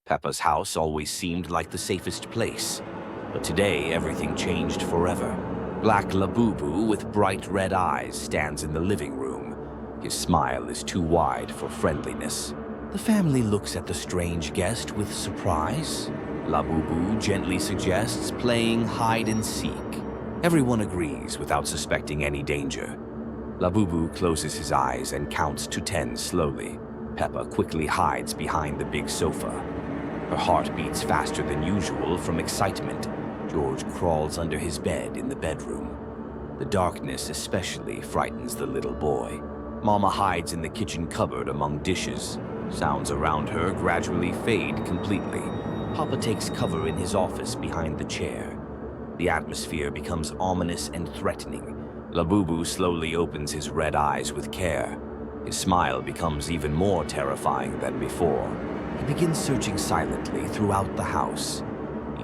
Peppa's house always seemed like the safest place, but today everything changed forever. Black Labubu with bright red eyes stands in the living room. His smile is too wide for friendliness. The family looks at the strange guest with surprise. Labubu gently suggests playing hide and seek. Everyone agrees without suspecting any danger. Labubu closes his eyes and counts to 10 slowly. Peppa quickly hides behind the big sofa. Her heart beats faster than usual from excitement. George crawls under his bed in the bedroom. The darkness especially frightens the little boy. Mama hides in the kitchen cupboard among dishes. Sounds around her gradually fade completely. Papa takes cover in his office behind the chair. The atmosphere becomes ominous and threatening. Labubu slowly opens his red eyes with care. His smile becomes even more terrifying than before. He begins searching silently throughout the house.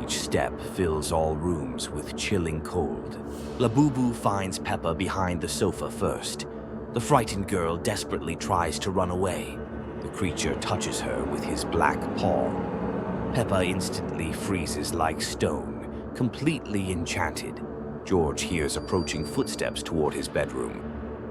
Each step fills all rooms with chilling cold. Labubu finds Peppa behind the sofa first. The frightened girl desperately tries to run away. The creature touches her with his black paw. Peppa instantly freezes like stone, completely enchanted. George hears approaching footsteps toward his bedroom.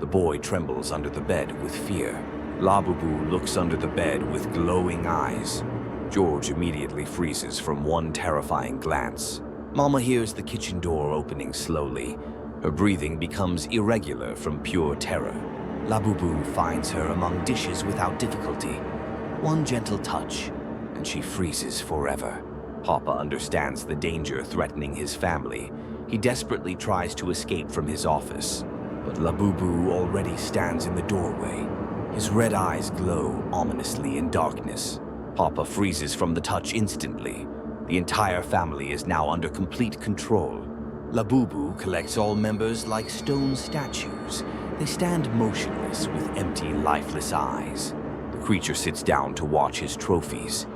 The boy trembles under the bed with fear. Labubu looks under the bed with glowing eyes. George immediately freezes from one terrifying glance. Mama hears the kitchen door opening slowly. Her breathing becomes irregular from pure terror. Labubu finds her among dishes without difficulty. One gentle touch, and she freezes forever. Papa understands the danger threatening his family. He desperately tries to escape from his office, but Labubu already stands in the doorway. His red eyes glow ominously in darkness. Papa freezes from the touch instantly. The entire family is now under complete control. Labubu collects all members like stone statues. They stand motionless with empty, lifeless eyes. The creature sits down to watch his trophies.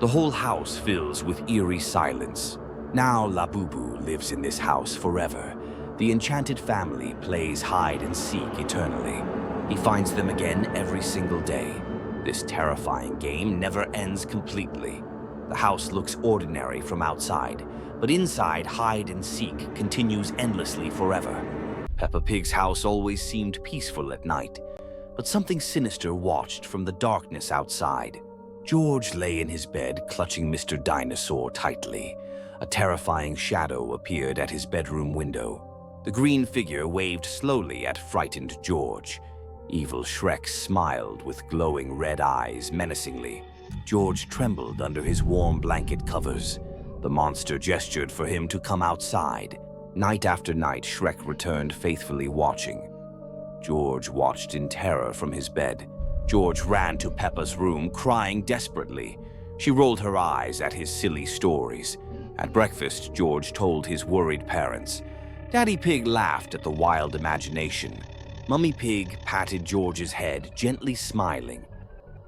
The whole house fills with eerie silence. Now Labubu lives in this house forever. The enchanted family plays hide and seek eternally. He finds them again every single day. This terrifying game never ends completely. The house looks ordinary from outside, but inside hide and seek continues endlessly forever. Peppa Pig's house always seemed peaceful at night, but something sinister watched from the darkness outside. George lay in his bed clutching Mr. Dinosaur tightly. A terrifying shadow appeared at his bedroom window. The green figure waved slowly at frightened George. Evil Shrek smiled with glowing red eyes menacingly. George trembled under his warm blanket covers. The monster gestured for him to come outside. Night after night, Shrek returned faithfully watching. George watched in terror from his bed. George ran to Peppa's room, crying desperately. She rolled her eyes at his silly stories. At breakfast, George told his worried parents. Daddy Pig laughed at the wild imagination. Mummy Pig patted George's head, gently smiling.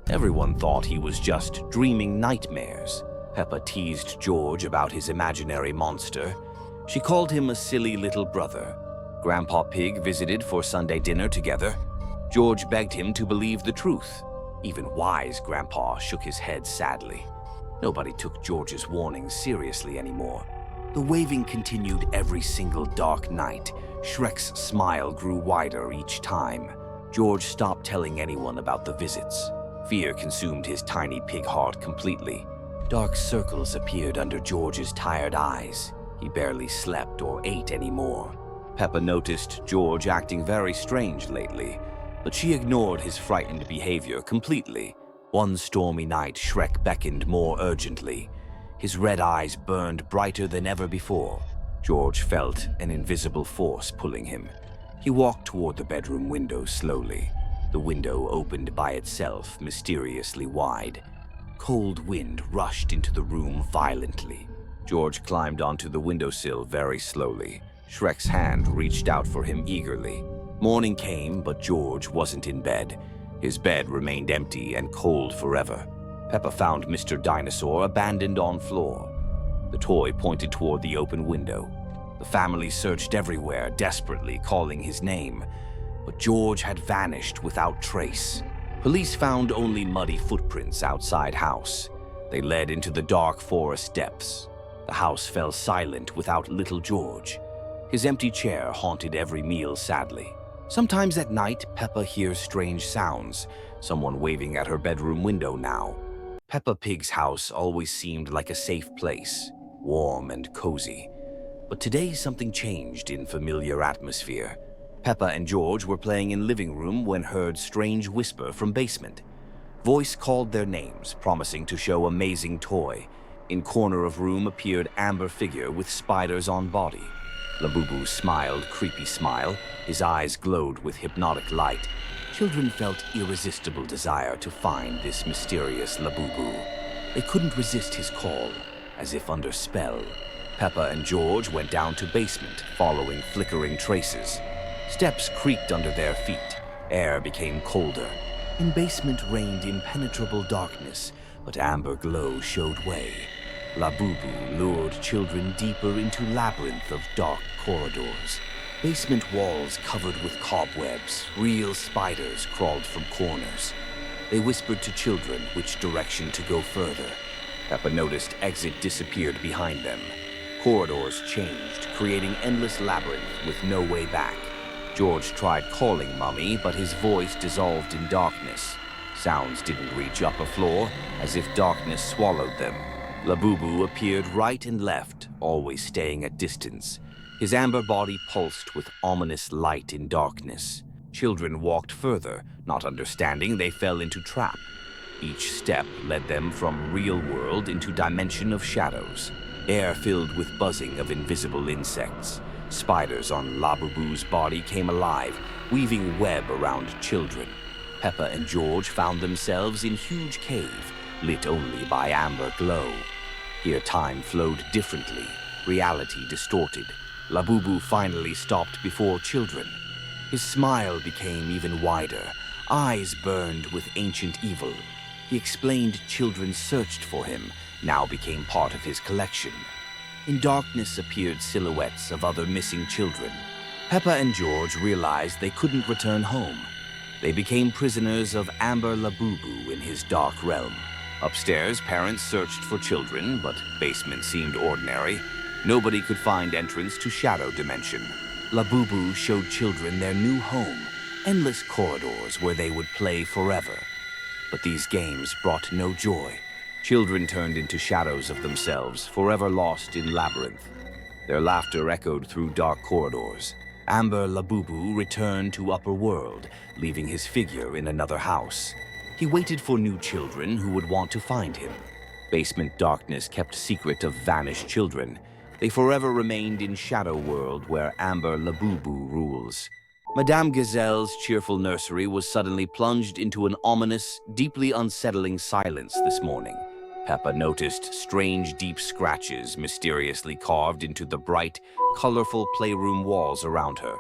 Everyone thought he was just dreaming nightmares. Peppa teased George about his imaginary monster. She called him a silly little brother. Grandpa Pig visited for Sunday dinner together. George begged him to believe the truth. Even wise Grandpa shook his head sadly. Nobody took George's warnings seriously anymore. The waving continued every single dark night. Shrek's smile grew wider each time. George stopped telling anyone about the visits. Fear consumed his tiny pig heart completely. Dark circles appeared under George's tired eyes. He barely slept or ate anymore. Peppa noticed George acting very strange lately, but she ignored his frightened behavior completely. One stormy night, Shrek beckoned more urgently. His red eyes burned brighter than ever before. George felt an invisible force pulling him. He walked toward the bedroom window slowly. The window opened by itself, mysteriously wide. Cold wind rushed into the room violently. George climbed onto the windowsill very slowly. Shrek's hand reached out for him eagerly. Morning came, but George wasn't in bed. His bed remained empty and cold forever. Peppa found Mr. Dinosaur abandoned on floor. The toy pointed toward the open window. The family searched everywhere, desperately calling his name, but George had vanished without trace. Police found only muddy footprints outside house. They led into the dark forest depths. The house fell silent without little George. His empty chair haunted every meal sadly. Sometimes at night, Peppa hears strange sounds, someone waving at her bedroom window now. Peppa Pig's house always seemed like a safe place, warm and cozy. But today something changed in familiar atmosphere. Peppa and George were playing in living room when heard strange whisper from basement. Voice called their names, promising to show amazing toy. In corner of room appeared amber figure with spiders on body. Labubu smiled creepy smile. His eyes glowed with hypnotic light. Children felt irresistible desire to find this mysterious Labubu. They couldn't resist his call, as if under spell. Peppa and George went down to basement, following flickering traces. Steps creaked under their feet. Air became colder. In basement reigned impenetrable darkness, but amber glow showed way. Labubu lured children deeper into labyrinth of dark corridors. Basement walls covered with cobwebs, real spiders crawled from corners. They whispered to children which direction to go further. Peppa noticed exit disappeared behind them. Corridors changed, creating endless labyrinth with no way back. George tried calling Mummy, but his voice dissolved in darkness. Sounds didn't reach upper floor, as if darkness swallowed them. Labubu appeared right and left, always staying at distance. His amber body pulsed with ominous light in darkness. Children walked further, not understanding they fell into trap. Each step led them from real world into dimension of shadows. Air filled with buzzing of invisible insects. Spiders on Labubu's body came alive, weaving web around children. Peppa and George found themselves in huge cave, lit only by amber glow. Here time flowed differently, reality distorted. Labubu finally stopped before children. His smile became even wider, eyes burned with ancient evil. He explained children searched for him, now became part of his collection. In darkness appeared silhouettes of other missing children. Peppa and George realized they couldn't return home. They became prisoners of Amber Labubu in his dark realm. Upstairs, parents searched for children, but basement seemed ordinary. Nobody could find entrance to Shadow Dimension. Labubu showed children their new home, endless corridors where they would play forever. But these games brought no joy. Children turned into shadows of themselves, forever lost in labyrinth. Their laughter echoed through dark corridors. Amber Labubu returned to upper world, leaving his figure in another house. He waited for new children who would want to find him. Basement darkness kept secret of vanished children. They forever remained in Shadow World where Amber Labubu rules. Madame Gazelle's cheerful nursery was suddenly plunged into an ominous, deeply unsettling silence this morning. Peppa noticed strange deep scratches mysteriously carved into the bright, colorful playroom walls around her.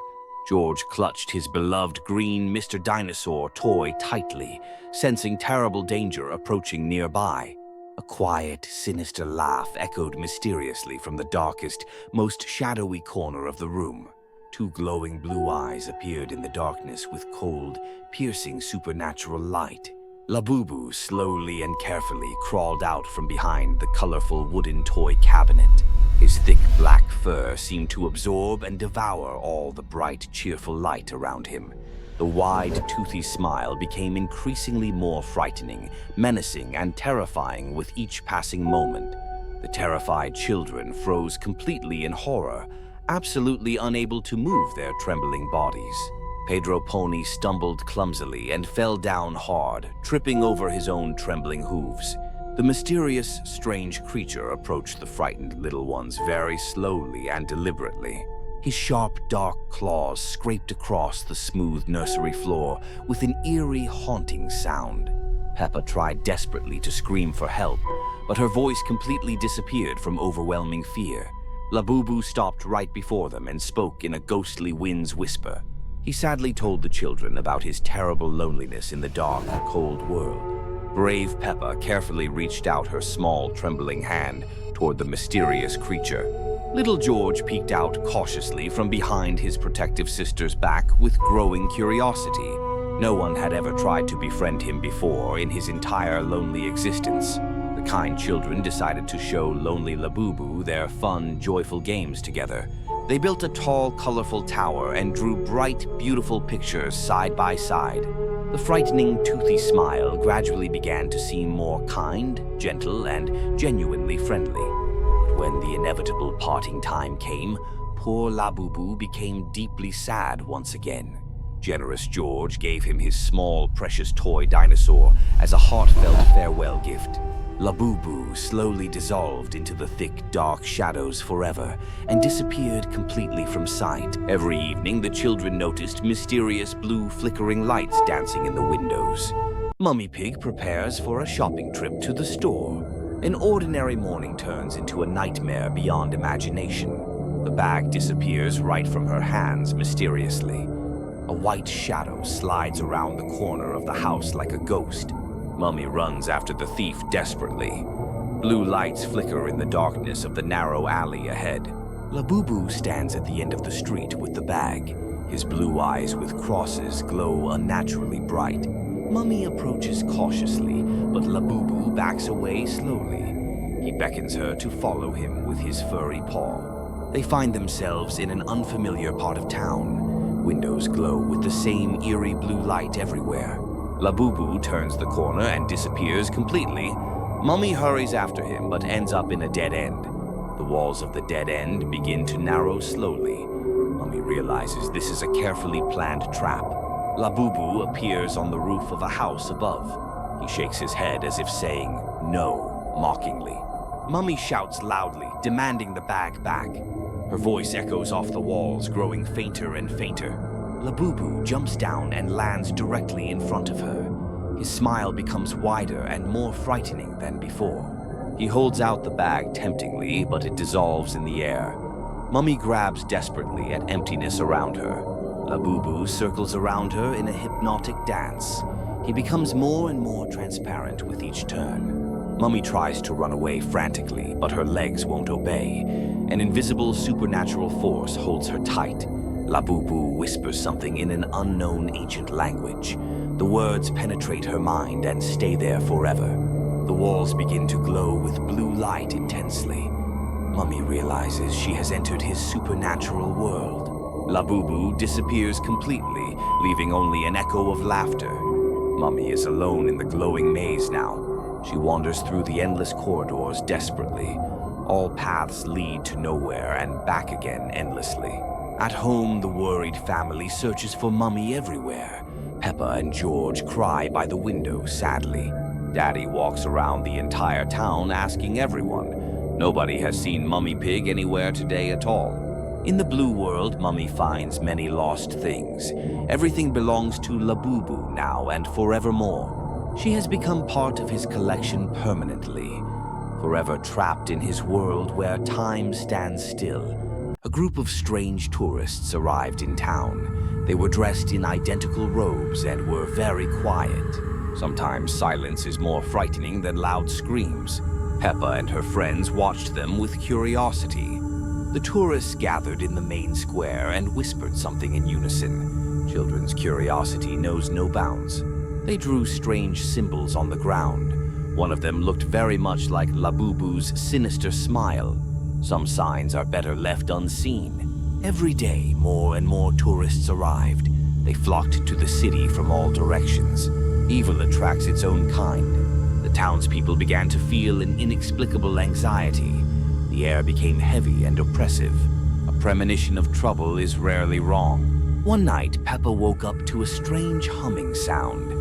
George clutched his beloved green Mr. Dinosaur toy tightly, sensing terrible danger approaching nearby. A quiet, sinister laugh echoed mysteriously from the darkest, most shadowy corner of the room. Two glowing blue eyes appeared in the darkness with cold, piercing supernatural light. Labubu slowly and carefully crawled out from behind the colorful wooden toy cabinet. His thick black fur seemed to absorb and devour all the bright, cheerful light around him. The wide, toothy smile became increasingly more frightening, menacing, and terrifying with each passing moment. The terrified children froze completely in horror, absolutely unable to move their trembling bodies. Pedro Pony stumbled clumsily and fell down hard, tripping over his own trembling hooves. The mysterious, strange creature approached the frightened little ones very slowly and deliberately. His sharp, dark claws scraped across the smooth nursery floor with an eerie, haunting sound. Peppa tried desperately to scream for help, but her voice completely disappeared from overwhelming fear. Labubu stopped right before them and spoke in a ghostly wind's whisper. He sadly told the children about his terrible loneliness in the dark, cold world. Brave Peppa carefully reached out her small, trembling hand toward the mysterious creature. Little George peeked out cautiously from behind his protective sister's back with growing curiosity. No one had ever tried to befriend him before in his entire lonely existence. The The kind children decided to show lonely Labubu their fun, joyful games together. They built a tall, colorful tower and drew bright, beautiful pictures side by side. The frightening, toothy smile gradually began to seem more kind, gentle, and genuinely friendly. But when the inevitable parting time came, poor Labubu became deeply sad once again. Generous George gave him his small, precious toy dinosaur as a heartfelt farewell gift. Labubu slowly dissolved into the thick, dark shadows forever and disappeared completely from sight. Every evening, the children noticed mysterious blue flickering lights dancing in the windows. Mummy Pig prepares for a shopping trip to the store. An ordinary morning turns into a nightmare beyond imagination. The bag disappears right from her hands mysteriously. A white shadow slides around the corner of the house like a ghost. Mummy runs after the thief desperately. Blue lights flicker in the darkness of the narrow alley ahead. Labubu stands at the end of the street with the bag. His blue eyes with crosses glow unnaturally bright. Mummy approaches cautiously, but Labubu backs away slowly. He beckons her to follow him with his furry paw. They find themselves in an unfamiliar part of town. Windows glow with the same eerie blue light everywhere. Labubu turns the corner and disappears completely. Mummy hurries after him but ends up in a dead end. The walls of the dead end begin to narrow slowly. Mummy realizes this is a carefully planned trap. Labubu appears on the roof of a house above. He shakes his head as if saying, "No," mockingly. Mummy shouts loudly, demanding the bag back. Her voice echoes off the walls, growing fainter and fainter. Labubu jumps down and lands directly in front of her. His smile becomes wider and more frightening than before. He holds out the bag temptingly, but it dissolves in the air. Mummy grabs desperately at emptiness around her. Labubu circles around her in a hypnotic dance. He becomes more and more transparent with each turn. Mummy tries to run away frantically, but her legs won't obey. An invisible supernatural force holds her tight. Labubu whispers something in an unknown ancient language. The words penetrate her mind and stay there forever. The walls begin to glow with blue light intensely. Mummy realizes she has entered his supernatural world. Labubu disappears completely, leaving only an echo of laughter. Mummy is alone in the glowing maze now. She wanders through the endless corridors desperately. All paths lead to nowhere and back again endlessly. At home, the worried family searches for Mummy everywhere. Peppa and George cry by the window sadly. Daddy walks around the entire town asking everyone. Nobody has seen Mummy Pig anywhere today at all. In the blue world, Mummy finds many lost things. Everything belongs to Labubu now and forevermore. She has become part of his collection permanently, forever trapped in his world where time stands still. A group of strange tourists arrived in town. They were dressed in identical robes and were very quiet. Sometimes silence is more frightening than loud screams. Peppa and her friends watched them with curiosity. The tourists gathered in the main square and whispered something in unison. Children's curiosity knows no bounds. They drew strange symbols on the ground. One of them looked very much like Labubu's sinister smile. Some signs are better left unseen. Every day, more and more tourists arrived. They flocked to the city from all directions. Evil attracts its own kind. The townspeople began to feel an inexplicable anxiety. The air became heavy and oppressive. A premonition of trouble is rarely wrong. One night, Peppa woke up to a strange humming sound.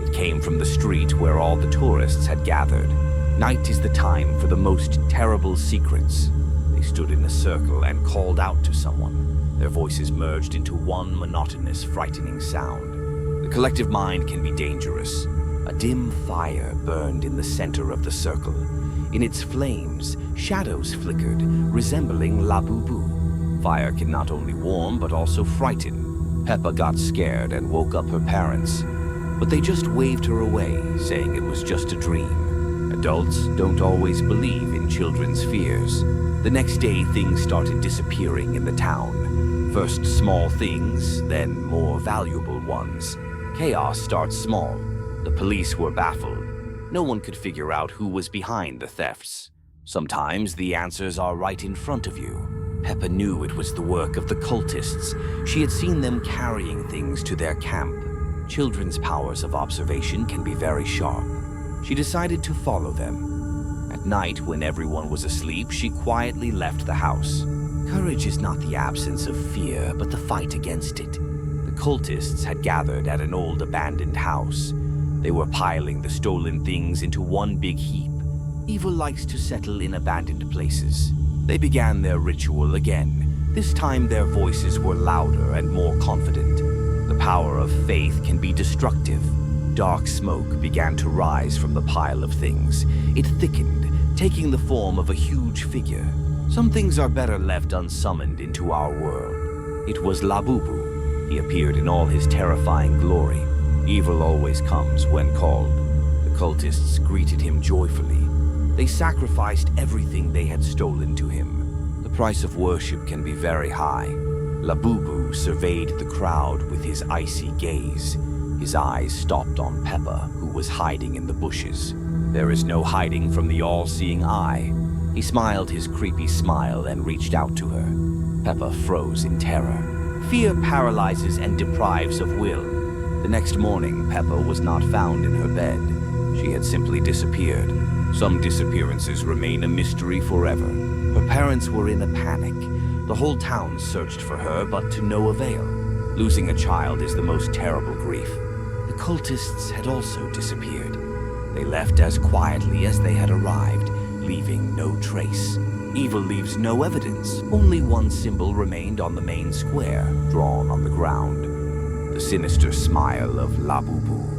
It came from the street where all the tourists had gathered. Night is the time for the most terrible secrets. They stood in a circle and called out to someone. Their voices merged into one monotonous, frightening sound. The collective mind can be dangerous. A dim fire burned in the center of the circle. In its flames, shadows flickered, resembling Labubu. Fire can not only warm, but also frighten. Peppa got scared and woke up her parents. But they just waved her away, saying it was just a dream. Adults don't always believe in children's fears. The next day, things started disappearing in the town. First small things, then more valuable ones. Chaos starts small. The police were baffled. No one could figure out who was behind the thefts. Sometimes the answers are right in front of you. Peppa knew it was the work of the cultists. She had seen them carrying things to their camp. Children's powers of observation can be very sharp. She decided to follow them. At night, when everyone was asleep, she quietly left the house. Courage is not the absence of fear, but the fight against it. The cultists had gathered at an old abandoned house. They were piling the stolen things into one big heap. Evil likes to settle in abandoned places. They began their ritual again. This time their voices were louder and more confident. The power of faith can be destructive. Dark smoke began to rise from the pile of things. It thickened, taking the form of a huge figure. Some things are better left unsummoned into our world. It was Labubu. He appeared in all his terrifying glory. Evil always comes when called. The cultists greeted him joyfully. They sacrificed everything they had stolen to him. The price of worship can be very high. Labubu surveyed the crowd with his icy gaze. His eyes stopped on Peppa, who was hiding in the bushes. There is no hiding from the all-seeing eye. He smiled his creepy smile and reached out to her. Peppa froze in terror. Fear paralyzes and deprives of will. The next morning, Peppa was not found in her bed. She had simply disappeared. Some disappearances remain a mystery forever. Her parents were in a panic. The whole town searched for her, but to no avail. Losing a child is the most terrible grief. The cultists had also disappeared. They left as quietly as they had arrived, leaving no trace. Evil leaves no evidence. Only one symbol remained on the main square, drawn on the ground. The sinister smile of Labubu.